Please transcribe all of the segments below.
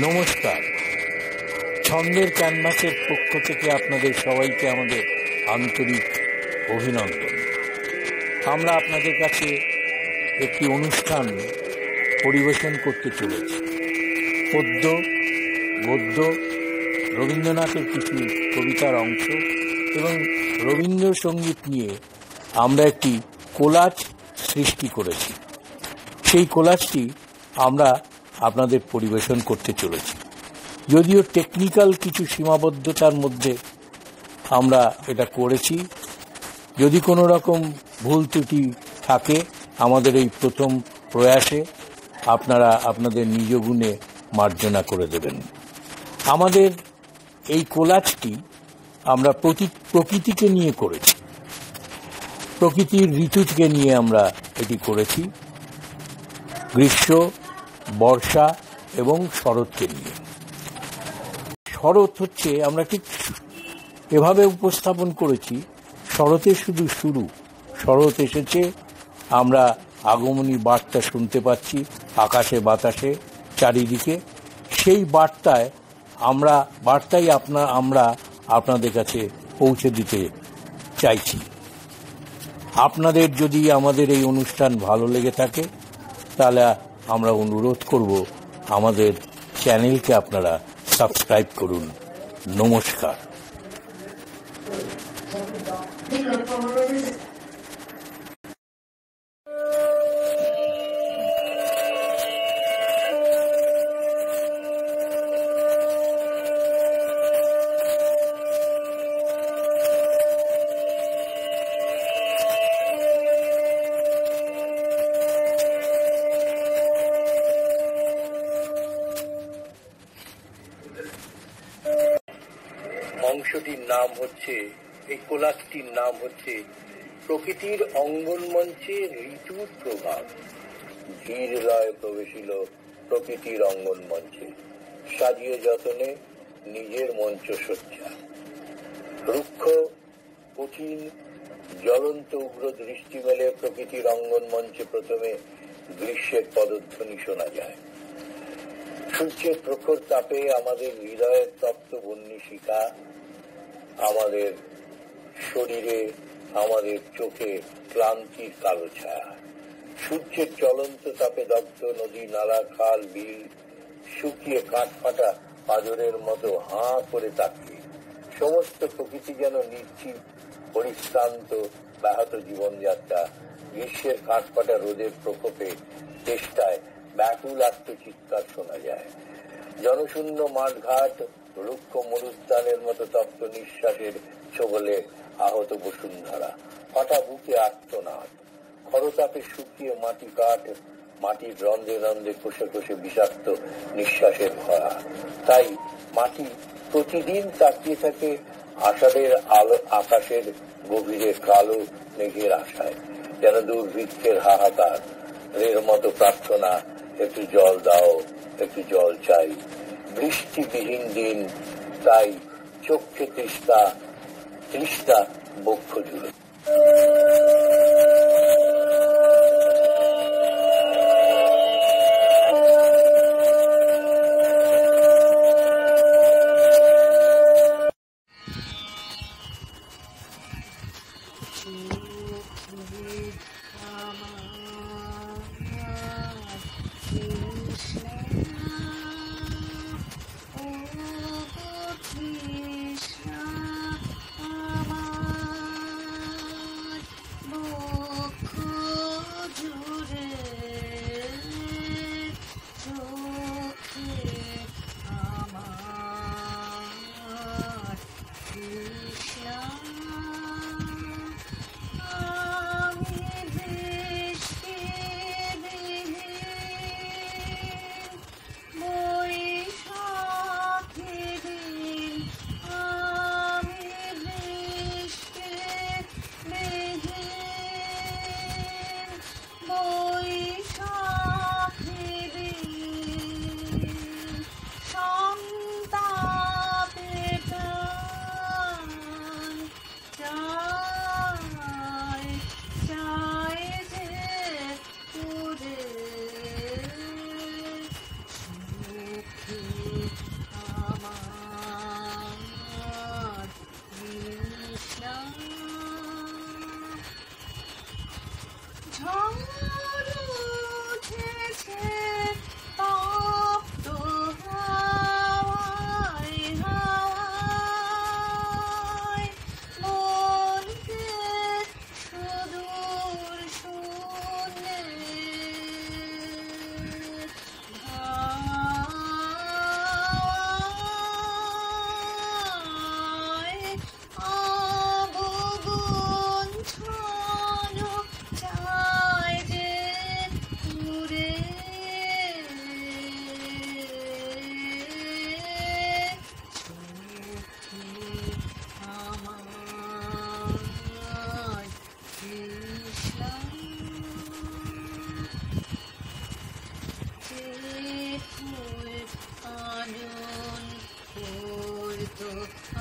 নমস্কার। ছন্দের ক্যানভাসের পক্ষ থেকে আপনাদের সবাইকে আমাদের আন্তরিক অভিনন্দন। আমরা আপনাদের কাছে একটি অনুষ্ঠান পরিবেশন করতে চলেছি। পদ্য, গদ্য, রবীন্দ্রনাথের কিছু কবিতার অংশ এবং রবীন্দ্রসঙ্গীত নিয়ে আমরা একটি কোলাজ সৃষ্টি করেছি। সেই কোলাজটি আমরা আপনাদের পরিবেশন করতে চলেছি। যদিও টেকনিক্যাল কিছু সীমাবদ্ধতার মধ্যে আমরা এটা করেছি, যদি কোনো রকম ভুল ত্রুটি থাকে আমাদের এই প্রথম প্রয়াসে আপনারা আপনাদের নিজ গুণে মার্জনা করে দেবেন। আমাদের এই কোলাজটি আমরা প্রকৃতিকে নিয়ে করেছি, প্রকৃতির ঋতুকে নিয়ে আমরা এটি করেছি, গ্রীষ্ম, বর্ষা এবং শরৎকে নিয়ে। শরৎ হচ্ছে, আমরা ঠিক এভাবে উপস্থাপন করেছি, শরতের শুধু শুরু, শরৎ এসেছে, আমরা আগমনী বার্তা শুনতে পাচ্ছি আকাশে বাতাসে চারিদিকে। সেই বার্তাই আমরা আপনাদের কাছে পৌঁছে দিতে চাইছি। আপনাদের যদি আমাদের এই অনুষ্ঠান ভালো লেগে থাকে তাহলে আমরা অনুরোধ করব আমাদের চ্যানেলকে আপনারা সাবস্ক্রাইব করুন। নমস্কার। অংশটির নাম হচ্ছে, এই কোলাজটির নাম হচ্ছে প্রকৃতির অঙ্গন মঞ্চে ঋতুর প্রভাব। ধীর লয় প্রবেশিল প্রকৃতির অঙ্গন মঞ্চে, সাজিয়ে যতনে নিজের মঞ্চ সজ্জা। রুক্ষ, কঠিন, জ্বলন্ত উগ্র দৃষ্টি মেলে প্রকৃতির অঙ্গন মঞ্চে প্রথমে গ্রীষ্মের পদধ্বনি শোনা যায়। সূর্যের প্রখর তাপে আমাদের হৃদয়ের তপ্ত বন্যী শিখা, আমাদের শরীরে, আমাদের চোখে ক্লান্তির কালো ছায়া। সূর্যের জ্বলন্ত তাপে দগ্ধ নদী, নালা, খাল, বিল শুকিয়ে কাঠফাটা পাঁজরের মতো হাঁ করে তাকিয়ে। সমস্ত প্রকৃতি যেন নিশ্চিত, পরিশ্রান্ত, ব্যাহত জীবনযাত্রা। গ্রীষ্মের কাঠফাটা রোদের প্রকোপে চেষ্টায় ব্যাকুল আত্মচিৎকার শোনা যায়। জনশূন্য মাঠঘাট, রুক্ষ মরুদ্যানের মতো তপ্ত নিঃশ্বাসের ছোবলে আহত বসুন্ধরা। ফাটা বুকে আর্তনাদ, খরতাপে শুকিয়ে মাটি কাঠ, মাটির রন্ধে রন্ধে কষে কষে বিষাক্ত নিঃশ্বাসের ভরা। তাই মাটি প্রতিদিন তাকিয়ে থাকে আষাঢ়ের আলো আকাশের গভীরে কালো মেঘের আশায়, যেন দুর্ভিক্ষের হাহাকার, এর মতো প্রার্থনা, একটু জল দাও, একটু জল চাই। বৃষ্টিবিহীন দিন, তাই চোখে তৃষ্ণা বক্ষ জুড়ে। Krishna, Amar,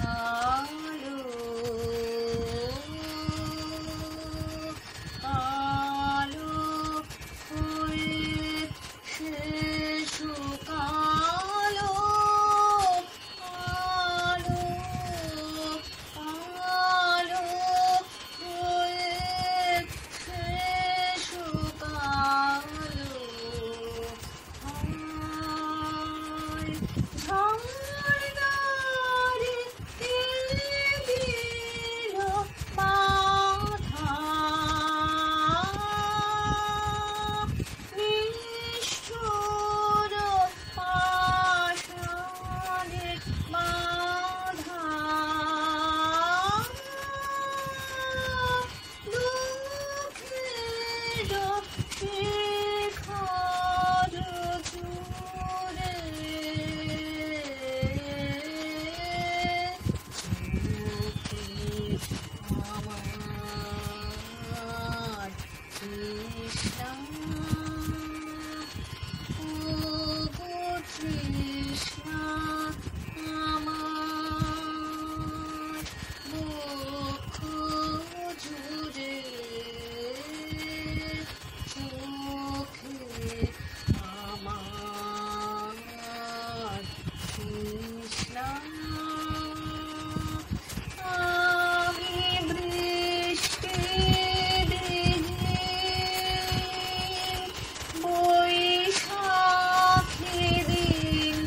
আলো আলো হয়ে শুকালো আলো আলো হয়ে শুকালো ঝড় দিল বাধা নিষ্ঠুর পাষাণের বাধা দুঃখের শিখর জুড়ে আমার তৃষ্ণা তৃষ্ণা আমার বুক জুড়ে চোখে আমার তৃষ্ণা আমি বৃষ্টি বৈশাখী দিন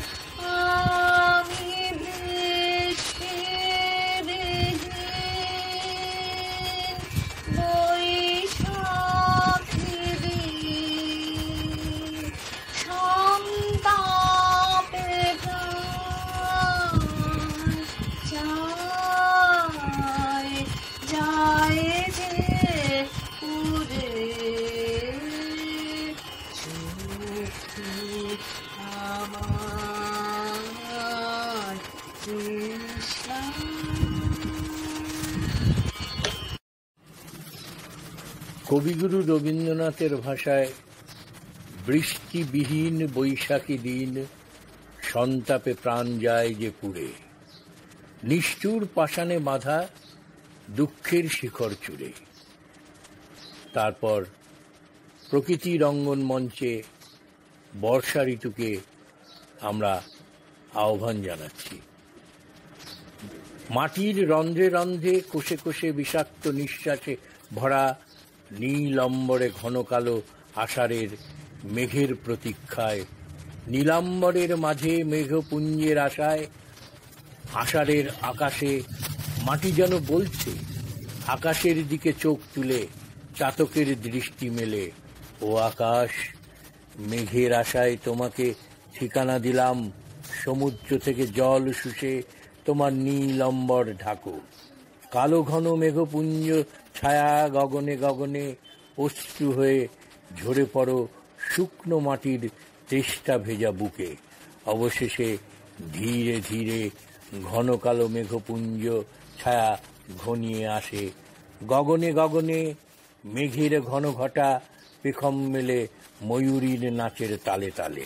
আমি বৃষ্টি বৈশাখী দিন সন্তাপে প্রাণ যায় যায় যে উড়ে চোখে আমার তৃষ্ণা কবিগুরু রবীন্দ্রনাথের ভাষায় বৃষ্টিবিহীন বৈশাখী দিন সন্তাপে প্রাণ যায় যে পুড়ে, নিষ্ঠুর পাষাণে বাঁধা দুঃখের শিখর চূড়ে। তারপর প্রকৃতি রঙ্গন মঞ্চে বর্ষা ঋতুকে আমরা আহ্বান জানাচ্ছি। মাটির রন্ধ্রে রন্ধ্রে কোষে কোষে বিষাক্ত নিঃশ্বাসে ভরা নীল অম্বরে ঘন কালো আষাঢ়ের মেঘের প্রতীক্ষায়, নীলাম্বরের মাঝে মেঘপুঞ্জের আশায় আষাঢ়ের আকাশে মাটি যেন বলছে, আকাশের দিকে চোখ তুলে চাতকের দৃষ্টি মেলে, ও আকাশ মেঘের আশায় তোমাকে ঠিকানা দিলাম, সমুদ্র থেকে জল শুষে তোমার নীল অম্বর ঢাকো। কালো ঘন মেঘপুঞ্জ ছায়া গগনে গগনে অশ্রু হয়ে ঝরে পড়ো শুকনো মাটির তেষ্টা ভেজা বুকে। অবশেষে ধীরে ধীরে ঘন কালো মেঘপুঞ্জ ছায়া ঘনিয়ে আসে, গগনে গগনে মেঘের ঘন ঘটা পেখম মেলে ময়ূরীর নাচের তালে তালে।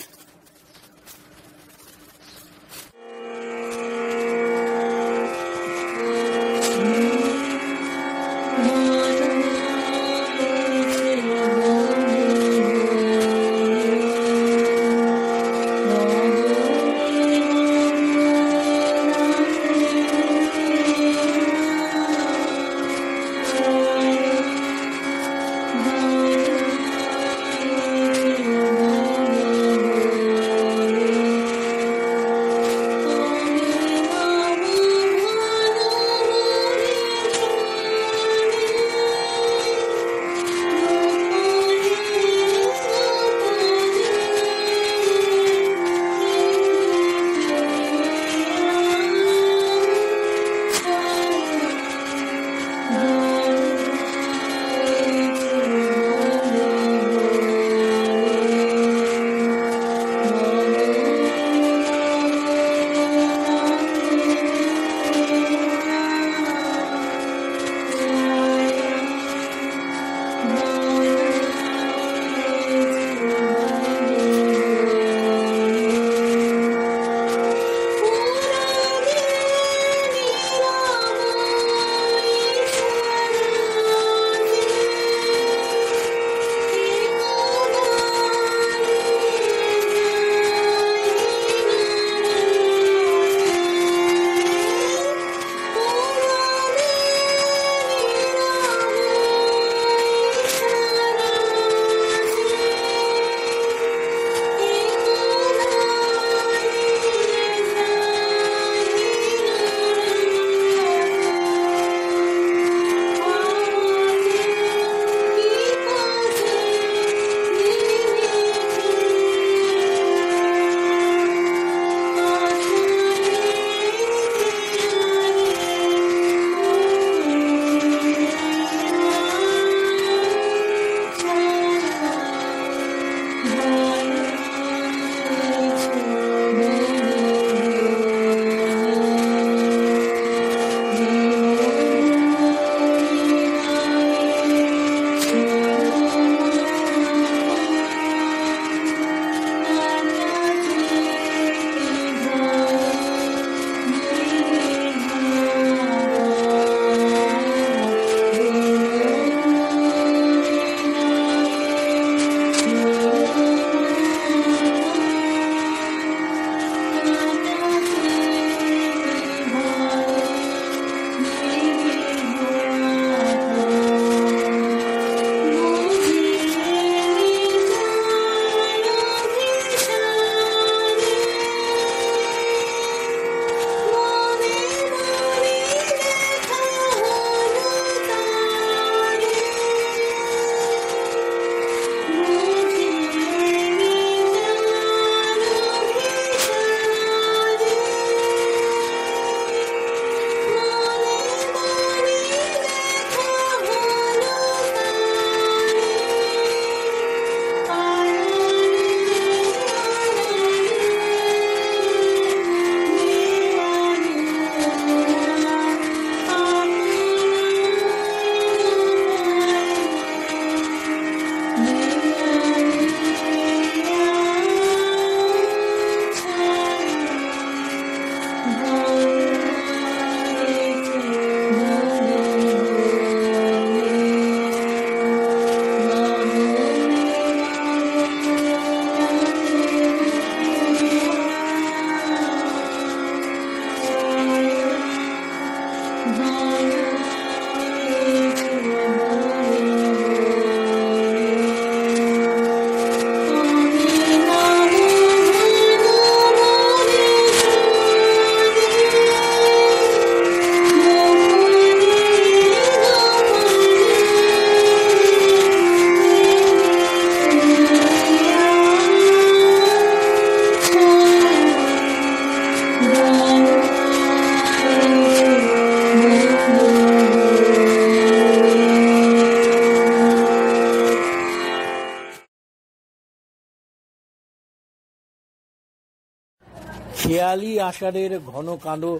খেয়ালি আষাঢ়ের ঘন কালো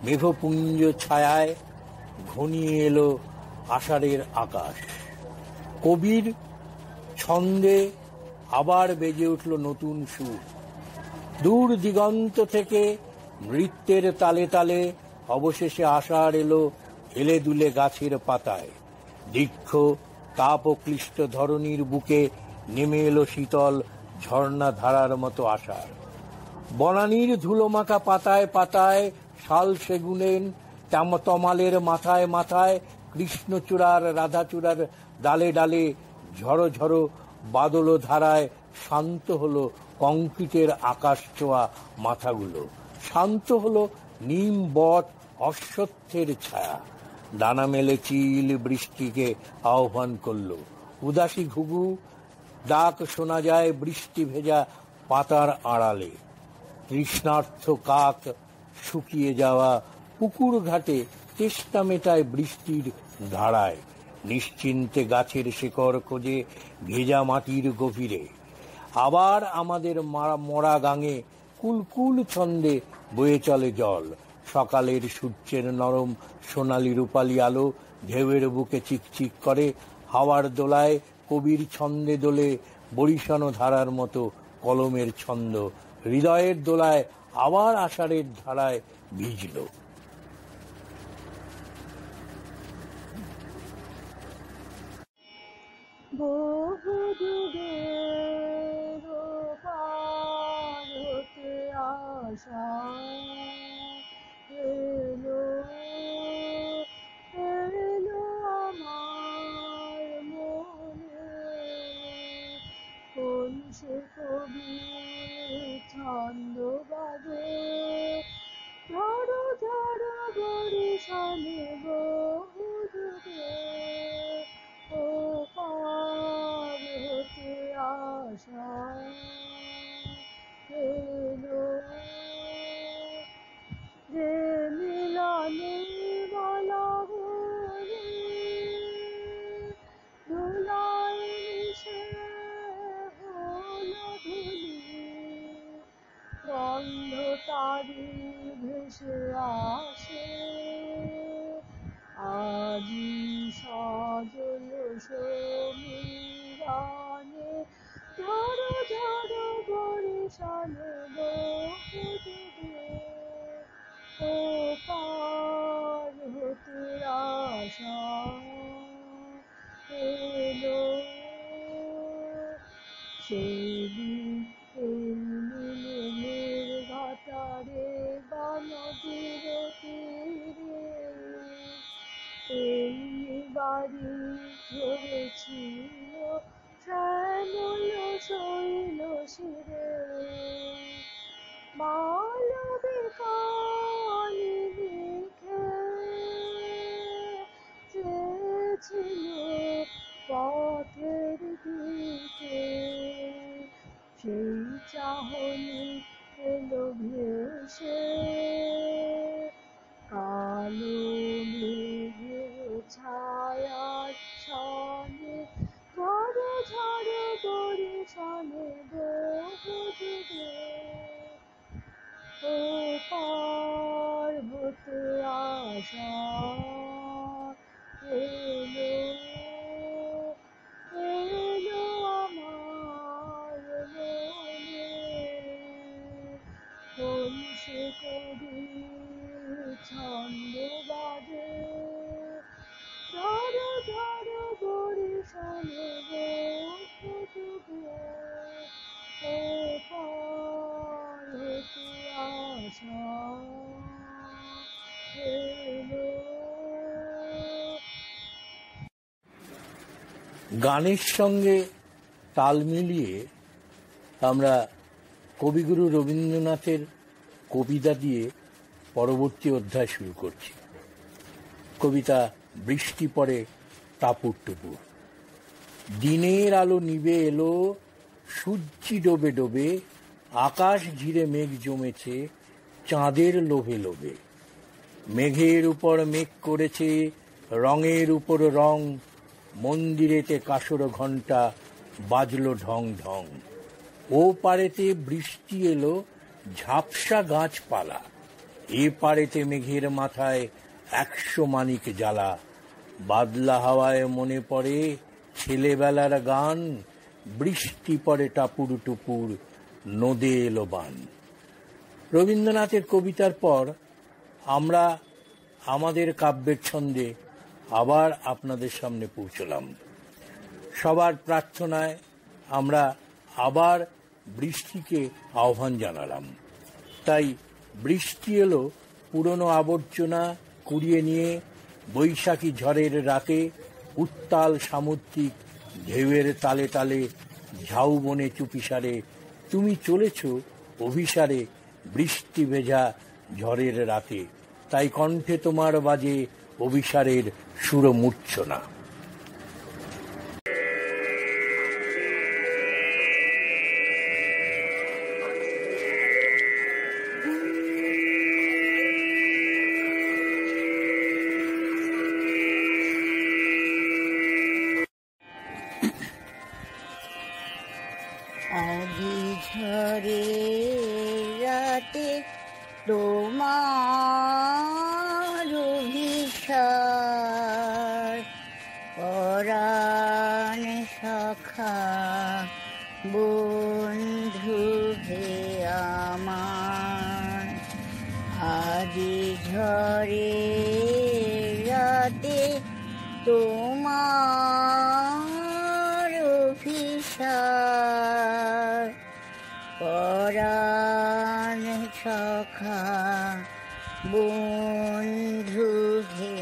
মেঘপুঞ্জ ছায়ায় ঘনিয়ে এলো আষাঢ়ের আকাশ। কবির ছন্দে আবার বেজে উঠল নতুন সুর। দূর দিগন্ত থেকে নৃত্যের তালে তালে অবশেষে আষাঢ় এলো হেলে দুলে গাছের পাতায়। দীর্ঘ তাপক্লিষ্ট ধরণীর বুকে নেমে এলো শীতল ঝর্ণা ধারার মতো আষাঢ়। বনানীর ধুলোমাখা পাতায় পাতায় শাল সেগুনের তমালের মাথায় মাথায় কৃষ্ণচূড়ার রাধাচূড়ার ডালে ডালে ঝড়ো ঝড়ো বাদল ধারায় শান্ত হলো কংক্রিটের আকাশ ছোঁয়া মাথাগুলো। শান্ত হলো নিম বট অশ্বত্থের ছায়া। ডানা মেলে চিল বৃষ্টিকে আহ্বান করল। উদাসী ঘুঘু ডাক শোনা যায় বৃষ্টি ভেজা পাতার আড়ালে। তৃষ্ণার্থ কাক শুকিয়ে যাওয়া পুকুর ঘাটে তেষ্টা মেটায় বৃষ্টির ধারায়। নিশ্চিন্তে গাছের শিকড় খোঁজে ভেজা মাটির গভীরে। আবার আমাদের মরা গাঙে কুলকুল ছন্দে বয়ে চলে জল। সকালের সূর্যের নরম সোনালি রূপালী আলো ঢেউয়ের বুকে চিকচিক করে। হাওয়ার দোলায় কবির ছন্দে দোলে বরিশানো ধারার মতো কলমের ছন্দ। হৃদয়ের দোলায় আবার আষাঢ়ের ধারায় ভিজল। বহু দূরের পার হতে আসা এলো এলো আমার মনে। কোন সে কবি ছন্দ বাজে ঝড়ো ঝড়ো বরিশানে বহু দূরে ও পার হতে আসা এলো। যে মিলনে মালা হয়ে ধুলায় মিশে হলো ধুলি। গন্ধ তারি ভেসে আসে আজি সজল সমীরণে। ঝড়ো ঝড়ো বরিশানে বহু দূরে ও পার হতে আসা এলো। সেদিন নীলের ঘাটারে বানদীর তীরে এই বাড়ি ঝরেছিল শ্যামল শৈল শিরে। মালবে কালি লিখে চেয়েছিল পথের দিকে। সেই চাহনি এলো ভেসে কালো মেঘের ছায়ার ছানে। ঝড়ো ঝড়ো বরিশানে বহু দূরে ও পার হতে আসা এলো এলো আমার মনে। কোন সে কবি ছন্দ বাজে ঝড়ো ঝড়ো বরিশানে বহু দূরে ও পার হতে আসা এলো। গানের সঙ্গে তাল মিলিয়ে আমরা কবিগুরু রবীন্দ্রনাথের কবিতা দিয়ে পরবর্তী অধ্যায় শুরু করছি। কবিতা বৃষ্টি পড়ে টাপুর টুপুর। দিনের আলো নিভে এলো, সূর্যি ডোবে ডোবে, আকাশ ঘিরে মেঘ জমেছে চাঁদের লোভে লোভে। মেঘের উপর মেঘ করেছে রঙের উপর রং, মন্দিরেতে কাসর ঘণ্টা বাজলো ঢং ঢং। ও পারেতে বৃষ্টি এলো, ঝাপসা গাছপালা, এ পারেতে মেঘের মাথায় 100 মানিক জ্বালা। বাদলা হাওয়ায় মনে পড়ে ছেলেবেলার গান, বৃষ্টি পড়ে টাপুর টুপুর, নদে এলো বান। রবীন্দ্রনাথের কবিতার পর আমরা আমাদের কাব্যের ছন্দে আবার আপনাদের সামনে পৌঁছলাম। সবার প্রার্থনায় আমরা আবার বৃষ্টিকে আহ্বান জানালাম। তাই বৃষ্টি এলো পুরনো আবর্জনা কুড়িয়ে নিয়ে, বৈশাখী ঝড়ের রাতে উত্তাল সামুদ্রিক ঢেউয়ের তালে তালে ঝাউবনে চুপিসারে তুমি চলেছ অভিসারে বৃষ্টি ভেজা ঝড়ের রাতে। তাই কণ্ঠে তোমার বাজে অভিসারের সুরমূর্ছনা। আজি ঝরে রাতে তোমার অভিসার, পরাণ সখা বন্ধু হে আমার। আজি ঝরে রাতে তোমার অভিসার, পরাণ সখা বন্ধু হে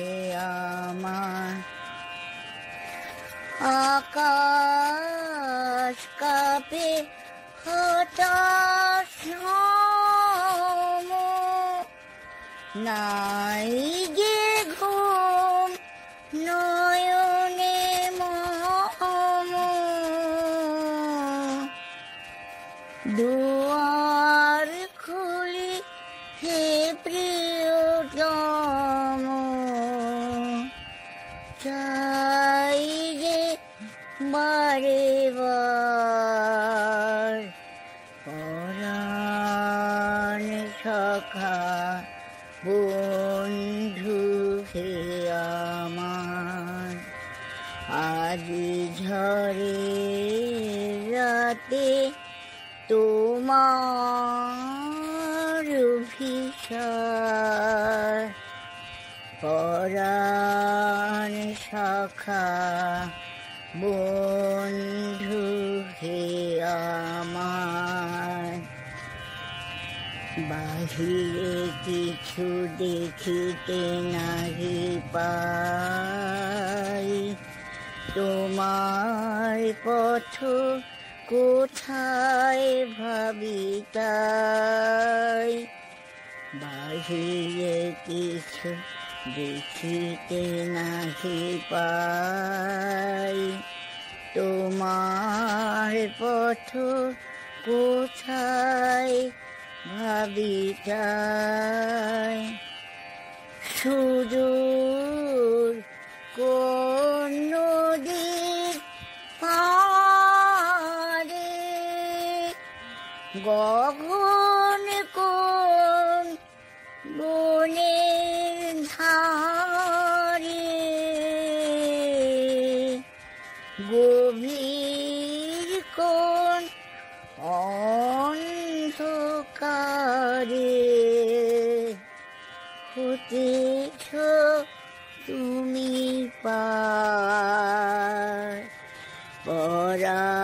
আমার। আকাশ কাঁপে হতাশ হম, নাই গে ঘুম নয়নে মম। দুয়ার খুলি হে প্রিয়তম, চাই যে বারে বার। পরাণ সখা বন্ধু হে আমার। আজি ঝরে রাতে তোমার অভিসার, পরাণ সখা বন্ধু হে আমার। বাহিরে কিছু দেখিতে নাহি পাই, তোমার পথ কোথায় ভাবি তাই। বাহিরে কিছু দেখিতে নাহি পাই, তোমার পথ কোথায় ভাবি তাই। সুদূর কোন নদীর পাড়ে, গগন কোন বনের ধারে, গভীর কোন অন্ধকারে হতেছ তুমি পার। পরাণ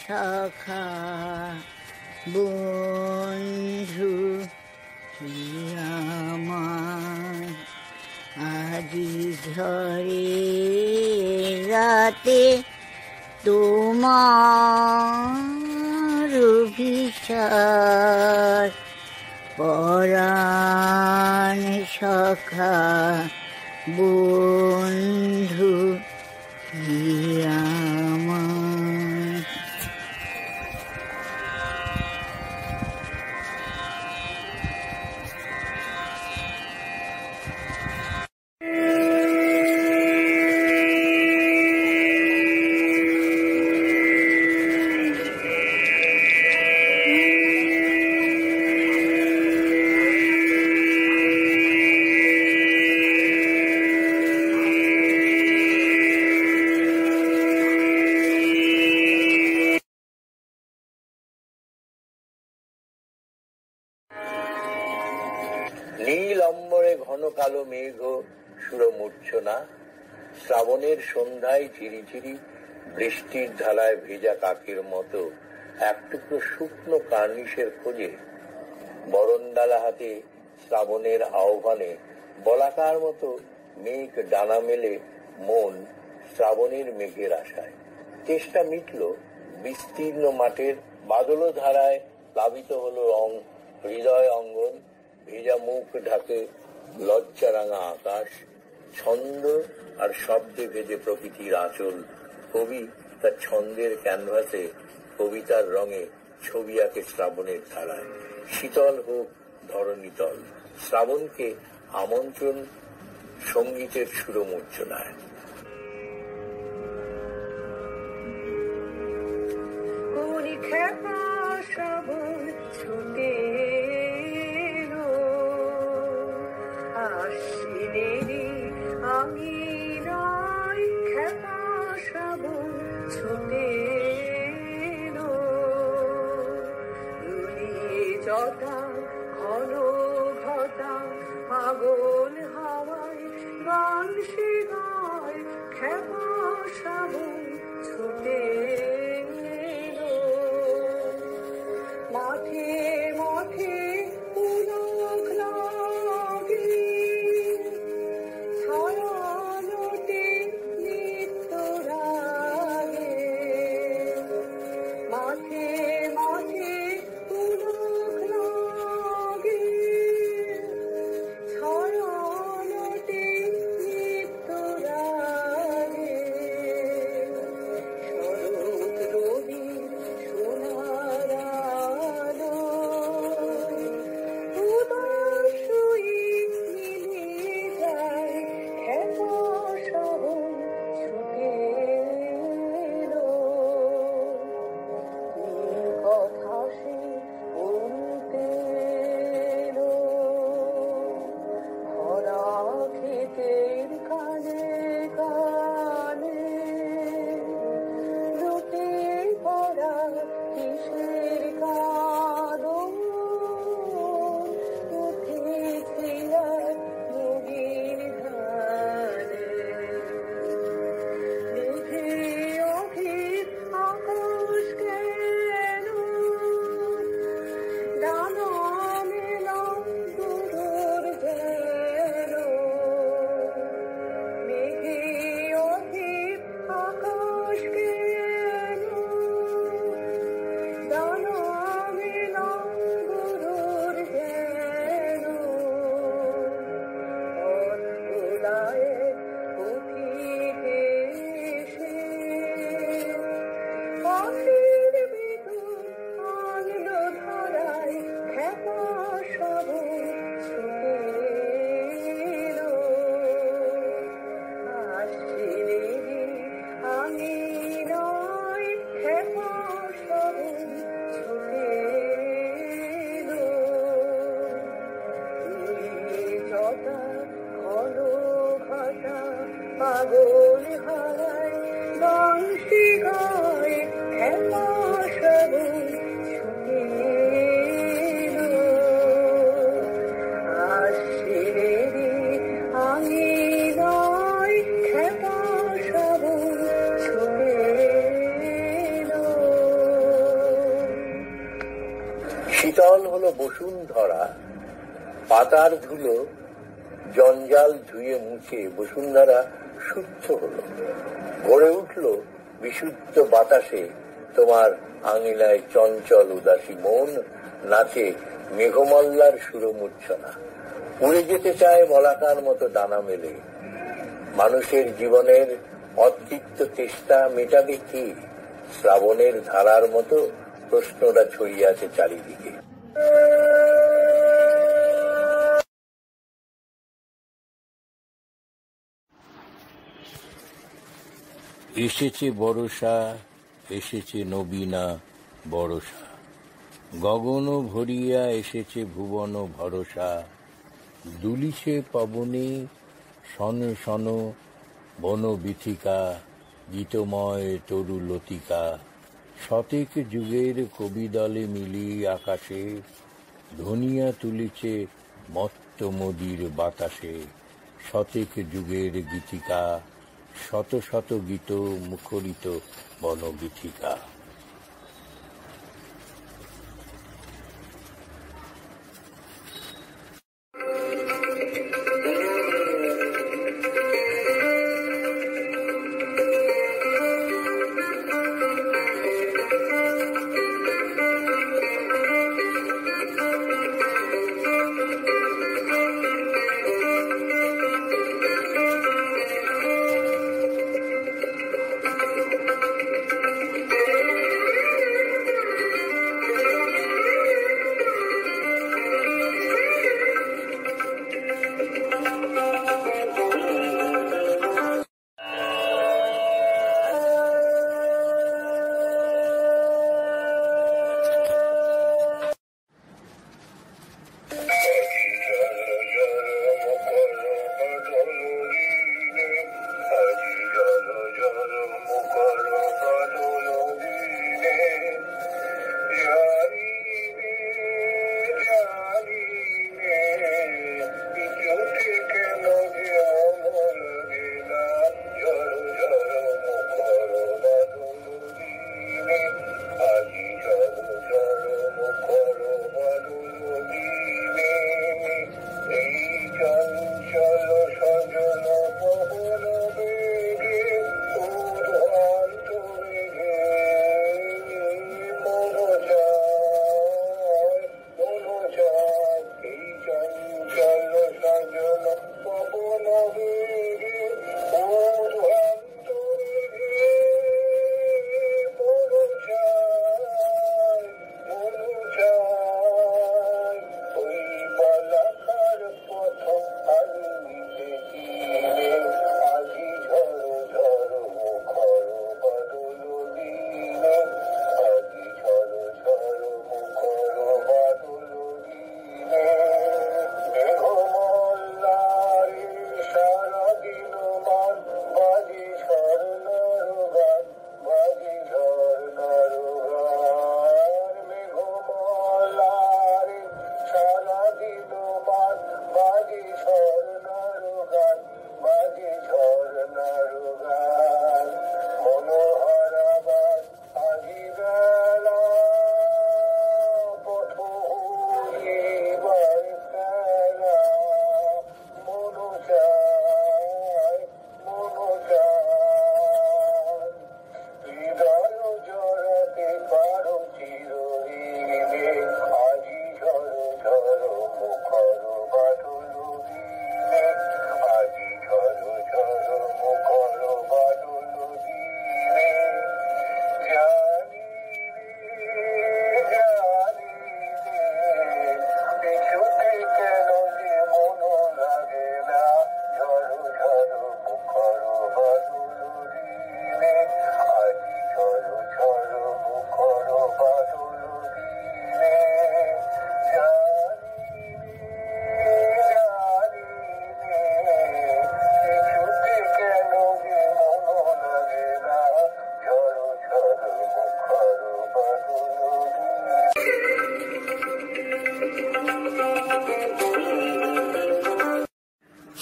সখা বন্ধু হে আমার। আজি ঝরে রাতে তোমার অভিসার, পরাণ সখা বন্ধু হে আমার। নীল অম্বরে ঘন কালো মেঘ সুরমূর্ছনা, শ্রাবণের সন্ধ্যায় ঝিরিঝিরি বৃষ্টির ঢালায় ভেজা কাকের মতো এক টুকরো শুকনো কার্নিশের খোঁজে, বরণডালা হাতে শ্রাবণের আহ্বানে বলাকার মতো মেঘ ডানা মেলে মন শ্রাবণের মেঘের আশায়। চেষ্টা মিটল বিস্তীর্ণ মাঠের বাদল ধারায়, প্লাবিত হলো রং হৃদয় অঙ্গন, ভেজা মুখ ঢাকে লজ্জারাঙা আকাশ, ছন্দ আর শব্দে ভেজে প্রকৃতির আঁচল। কবি তার ছন্দের ক্যানভাসে কবিতার রঙে ছবি আঁকে শ্রাবণের ধারায়। শীতল হোক ধরণীতল, শ্রাবণকে আমন্ত্রণ সঙ্গীতের সুরমূর্ছনায়। শ্রাবণ ছুটে এলো, আশ্বিনেরই আমি নয়, খেপা শ্রাবণ ছুটে এলো। জটা ঘন ঘটা পাগল হাওয়ায় গান সে গায়, খেপা শ্রাবণ ছুটে এলো। মাঠে মাঠে পুলক লাগে, ছায়ালোটে নিত্য রাগে। মাঠে মাঠে পুলক লাগে, ছায়ালোটে নিত্য রাগে। শরৎ রবির সোনার আলো, উদাসই মিলে যায়, খেপা শ্রাবণ ছুটে এলো। কথা সে বলতে এলো, ভরা ক্ষেতের কানে কানে। রুটে পড়া কিসের কাঁদন, উঠেছিল নদীর ধারে। মেঘে অভির আকাশ কেন, ডানা মেলা গুরুর যেন। মেঘে অভির আকাশ কেন, ডানা মেলা গুরুর যেন। পথ ভোলায় পথিকে এসে, পাখির বিদুর আনলো ধরায়, খেপা শ্রাবণ ছুটে এলো। আশ্বিনেরই আমি নয়, খেপা শ্রাবণ ছুটে এলো। জটা ঘন ঘটা পাগল হারায় বাঁশি গায়, খেপা শ্রাবণ ছুটে এলো। আশ্বিনেরই আমি নয়, খেপা শ্রাবণ ছুটে এলো। শীতল হলো বসুন্ধরা, পাতার ধুলো জঞ্জাল ধুয়ে মুছে বসুন্ধরা শুদ্ধ হলো। গড়ে উঠল বিশুদ্ধ বাতাসে তোমার আঙিনায় চঞ্চল উদাসী মন, নাচে মেঘমল্লার সুরমূর্ছনা। উড়ে যেতে চায় বলাকার মতো ডানা মেলে। মানুষের জীবনের অতৃপ্ত চেষ্টা মেটাবে কি? শ্রাবণের ধারার মতো প্রশ্নটা ছড়িয়ে আছে চারিদিকে। এসেছে বর্ষা, এসেছে নবীনা বর্ষা, গগন ভরিয়া এসেছে ভুবন ভরসা। দুলিছে পবনে শন শন বন বিথিকা, গীতময় তরু লতিকা। শতেক যুগের কবি দলে মিলি আকাশে, ধনিয়া তুলিছে মত্ত মদির বাতাসে শতেক যুগের গীতিকা, শত শত গীত মুখরিত বনগীতিকা।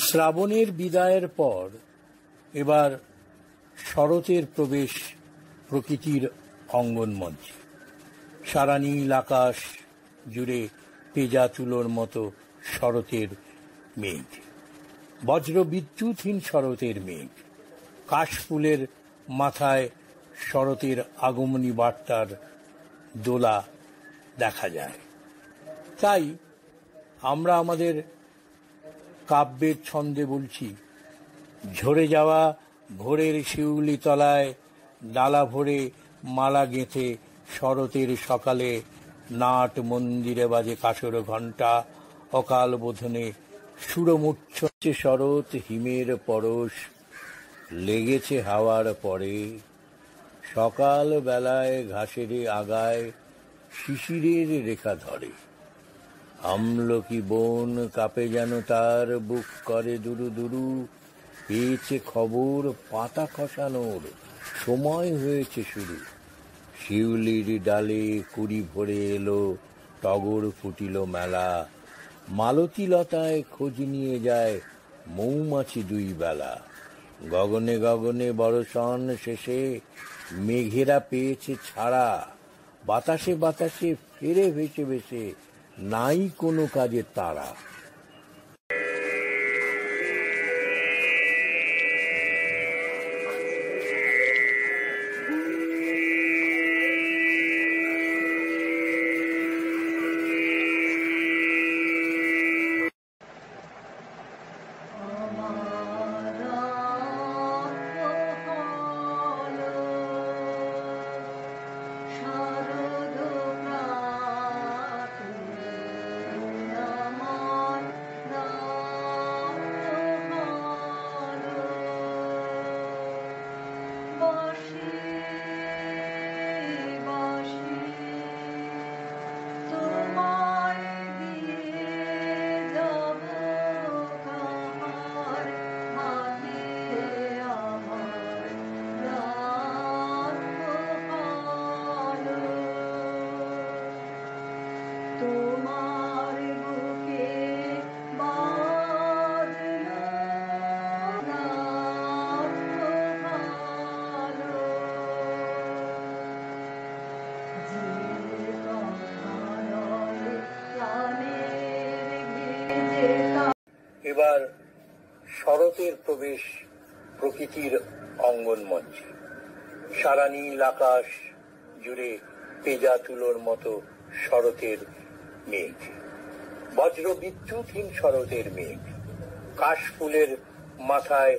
শ্রাবণের বিদায়ের পর এবার শরতের প্রবেশ প্রকৃতির অঙ্গনমঞ্চে। সারা নীল আকাশ জুড়ে পেঁজা তুলোর মতো শরতের মেঘ, বজ্র বিদ্যুৎহীন শরতের মেঘ। কাশফুলের মাথায় শরতের আগমনী বার্তার দোলা দেখা যায়। তাই আমরা আমাদের কাব্যের ছন্দে বলছি, ঝরে যাওয়া ভোরের শিউলি তলায় ডালা ভরে মালা গেঁথে শরতের সকালে নাট মন্দিরে বাজে কাসর ঘণ্টা। অকাল বোধনে সুরমূর্ছচ্ছে শরৎ হিমের পরশ লেগেছে হাওয়ার পরে। সকাল বেলায় ঘাসের আগায় শিশিরের রেখা ধরে। আমলকি বন কাঁপে যেন তার, বুক করে দুরু দুরু। পেয়েছে খবর পাতা খসানোর সময় হয়েছে শুরু। শিউলির ডালে কুড়ি ভরে এলো, টগর ফুটিল মেলা। মালতী লতায় খোঁজ নিয়ে যায় মৌমাছি দুই বেলা। গগনে গগনে বর্ষণ শেষে মেঘেরা পেয়েছে ছাড়া, বাতাসে বাতাসে ফেরে ভেসে ভেসে নাই কোনো কাজে তারা। এবার শরতের প্রবেশ প্রকৃতির অঙ্গন মঞ্চে। সারা নীল আকাশ জুড়ে পেজা তুলোর মতো শরতের মেঘ, বজ্র বিদ্যুৎহীন শরতের মেঘ। কাশফুলের মাথায়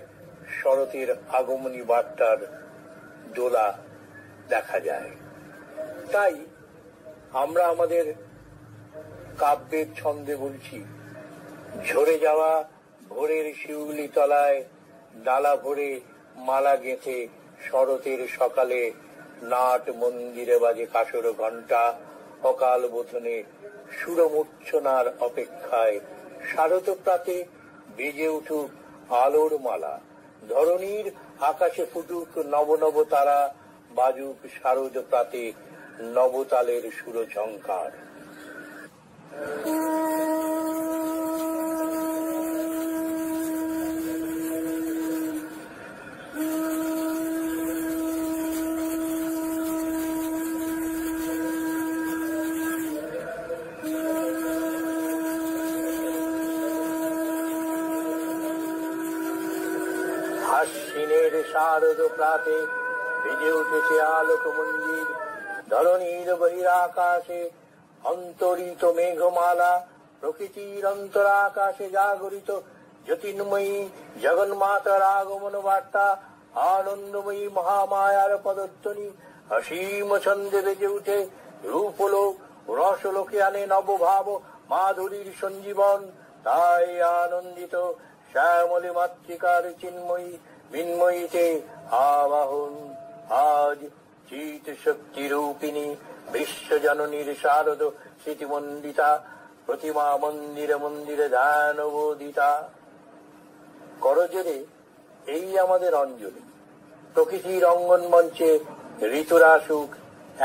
শরতের আগমনী বার্তার দোলা দেখা যায়। তাই আমরা আমাদের কাব্যের ছন্দে বলছি, ঝরে যাওয়া ভোরের শিউলি তলায় ডালা ভরে মালা গেঁথে শরতের সকালে নাট মন্দিরে বাজে কাসর ঘণ্টা। অকাল বোধনে সুরমূর্ছনার অপেক্ষায় শারদ প্রাতে বেজে উঠুক আলোর মালা। ধরণীর আকাশে ফুটুক নব নব তারা, বাজুক শারদ প্রাতে নবতালের সুরঝঙ্কার। আশ্বিনের শারদ প্রাতে বেজে উঠেছে আলোক মন্দির। ধরণীর বহিরাকাশে অন্তরিত মেঘমালা, প্রকৃতির অন্তরাকাশে জাগরিত জ্যোতির্ময়ী জগন্মাতার আগমন বার্তা। আনন্দময়ী মহামায়ার পদধ্বনি অসীম ছন্দে বেজে উঠে রূপলোক রসলোকে আনে নবভাব মাধুরীর সঞ্জীবন। তাই আনন্দিত শ্যামলী মাতৃকার চিন্ময়ী মিন্ময়ীতে আবাহন। আজ চিত শক্তি রূপিণী বিশ্বজননীর শারদ স্মৃতিমণ্ডিতা, প্রতিমা মন্দিরে মন্দিরে ধ্যান বোধিতা। করজোরে এই আমাদের অঞ্জলি। প্রকৃতির অঙ্গন মঞ্চে ঋতুরা আসুক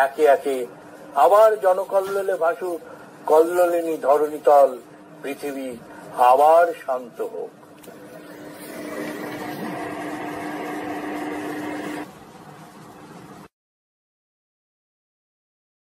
একে একে, আবার জনকল্লোলে ভাসুক কল্লোলিনী ধরণীতল। পৃথিবী আবার শান্ত হোক।